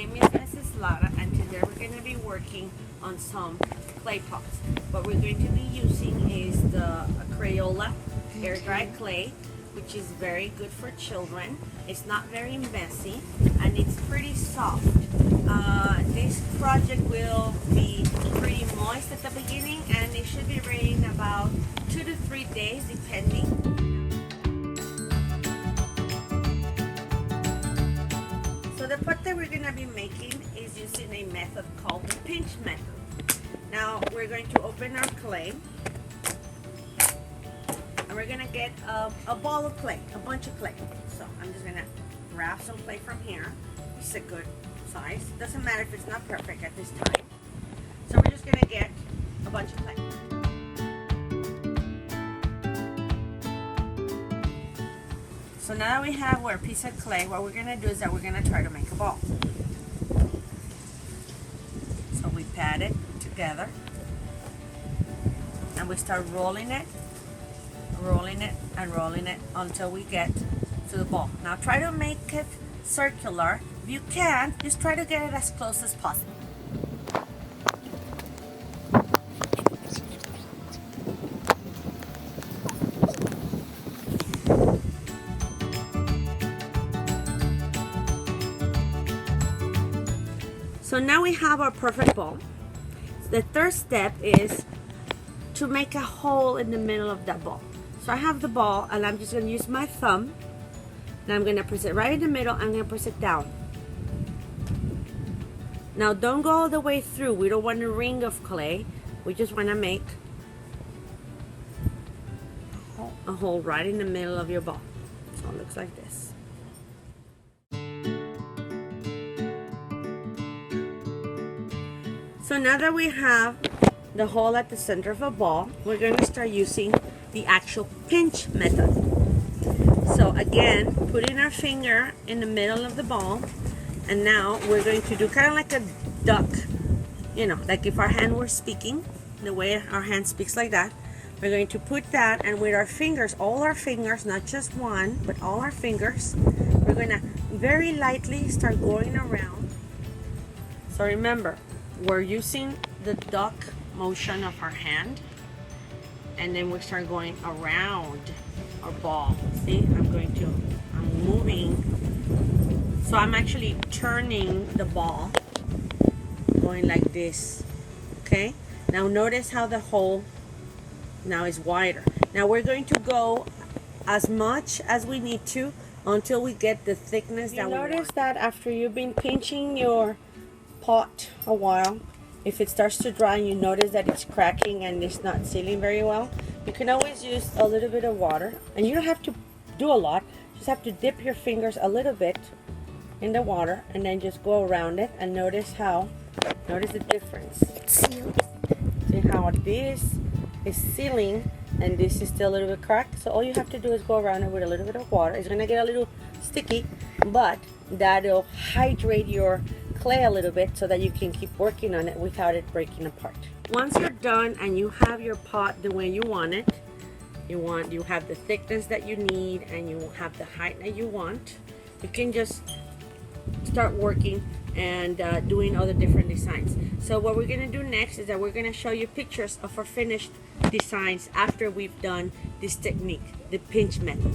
name is Mrs. Lara, and today we're going to be working on some clay pots. What we're going to be using is the Crayola Air-Dry clay, which is very good for children. It's not very messy and it's pretty soft. This project will be pretty moist at the beginning, and it should be ready in about 2 to 3 days depending. So the pot that we're going to be making is using a method called the pinch method. Now we're going to open our clay, and we're going to get a ball of clay, a bunch of clay. So I'm just going to grab some clay from here. It's a good size. Doesn't matter if it's not perfect at this time. So we're just going to get a bunch of clay. So now that we have our piece of clay, what we're going to do is that we're going to try to make a ball. So we pat it together and we start rolling it and rolling it until we get to the ball. Now try to make it circular. If you can, just try to get it as close as possible. So now we have our perfect ball. The third step is to make a hole in the middle of that ball. So I have the ball, and I'm just going to use my thumb, and I'm going to press it right in the middle. I'm going to press it down. Now don't go all the way through. We don't want a ring of clay. We just want to make a hole right in the middle of your ball. So it looks like this. So now that we have the hole at the center of a ball, we're going to start using the actual pinch method. So again, putting our finger in the middle of the ball, and now we're going to do kind of like a duck, you know, like if our hand were speaking, the way our hand speaks like that. We're going to put that, and with our fingers, all our fingers, not just one, but all our fingers, we're going to very lightly start going around. So remember, we're using the duck motion of our hand, and then we start going around our ball. See, I'm moving. So I'm actually turning the ball, going like this. Okay, now notice how the hole now is wider. Now we're going to go as much as we need to until we get the thickness that we want. Notice that after you've been pinching your pot a while, if it starts to dry and you notice that it's cracking and it's not sealing very well, you can always use a little bit of water, and you don't have to do a lot. You just have to dip your fingers a little bit in the water and then just go around it, and notice the difference. It's sealed. See how this is sealing and this is still a little bit cracked? So all you have to do is go around it with a little bit of water. It's going to get a little sticky, but that'll hydrate your clay a little bit so that you can keep working on it without it breaking apart. Once you're done and you have your pot the way you want it, you have the thickness that you need and you have the height that you want, you can just start working and doing all the different designs. So what we're going to do next is that we're going to show you pictures of our finished designs after we've done this technique, the pinch method.